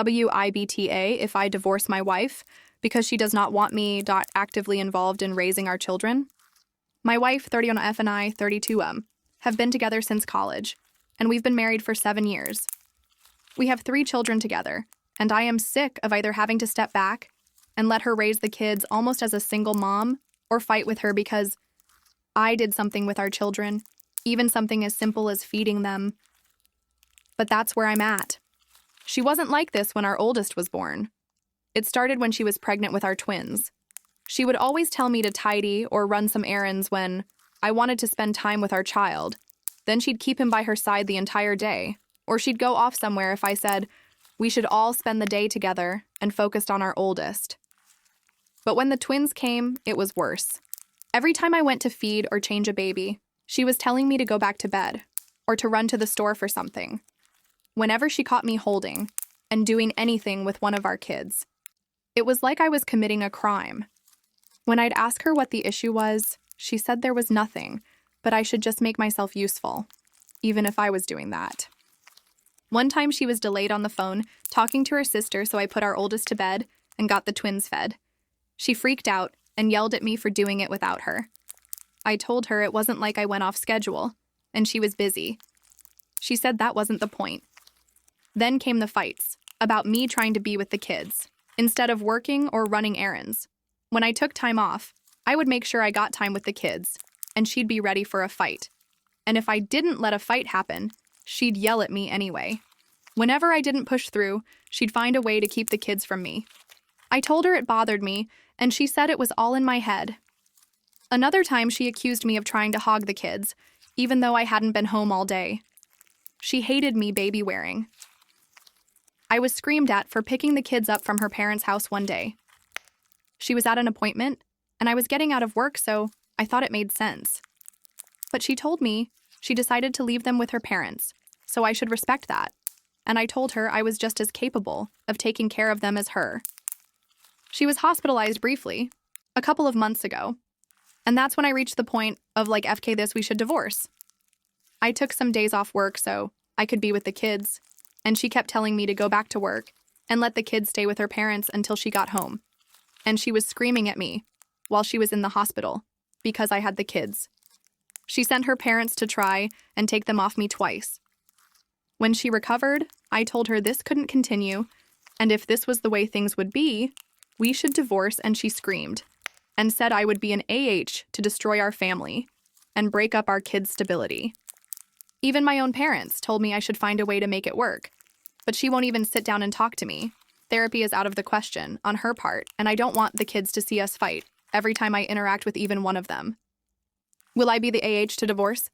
WIBTA if I divorce my wife because she does not want me actively involved in raising our children. My wife, 31F, and I, 32M, have been together since college, and we've been married for 7 years. We have 3 children together, and I am sick of either having to step back and let her raise the kids almost as a single mom or fight with her because I did something with our children, even something as simple as feeding them. But that's where I'm at. She wasn't like this when our oldest was born. It started when she was pregnant with our twins. She would always tell me to tidy or run some errands when I wanted to spend time with our child. Then she'd keep him by her side the entire day, or she'd go off somewhere if I said we should all spend the day together and focused on our oldest. But when the twins came, it was worse. Every time I went to feed or change a baby, she was telling me to go back to bed or to run to the store for something. Whenever she caught me holding and doing anything with one of our kids, it was like I was committing a crime. When I'd ask her what the issue was, she said there was nothing, but I should just make myself useful, even if I was doing that. One time she was delayed on the phone, talking to her sister, so I put our oldest to bed and got the twins fed. She freaked out and yelled at me for doing it without her. I told her it wasn't like I went off schedule, and she was busy. She said that wasn't the point. Then came the fights, about me trying to be with the kids, instead of working or running errands. When I took time off, I would make sure I got time with the kids, and she'd be ready for a fight. And if I didn't let a fight happen, she'd yell at me anyway. Whenever I didn't push through, she'd find a way to keep the kids from me. I told her it bothered me, and she said it was all in my head. Another time, she accused me of trying to hog the kids, even though I hadn't been home all day. She hated me baby wearing. I was screamed at for picking the kids up from her parents' house one day. She was at an appointment, and I was getting out of work, so I thought it made sense. But she told me she decided to leave them with her parents, so I should respect that. And I told her I was just as capable of taking care of them as her. She was hospitalized briefly, a couple of months ago, and that's when I reached the point of FK this, we should divorce. I took some days off work so I could be with the kids, and she kept telling me to go back to work and let the kids stay with her parents until she got home. And she was screaming at me while she was in the hospital because I had the kids. She sent her parents to try and take them off me twice. When she recovered, I told her this couldn't continue, and if this was the way things would be, we should divorce, and she screamed and said I would be an AH to destroy our family and break up our kids' stability. Even my own parents told me I should find a way to make it work, but she won't even sit down and talk to me. Therapy is out of the question on her part, and I don't want the kids to see us fight every time I interact with even one of them. Will I be the AH to divorce?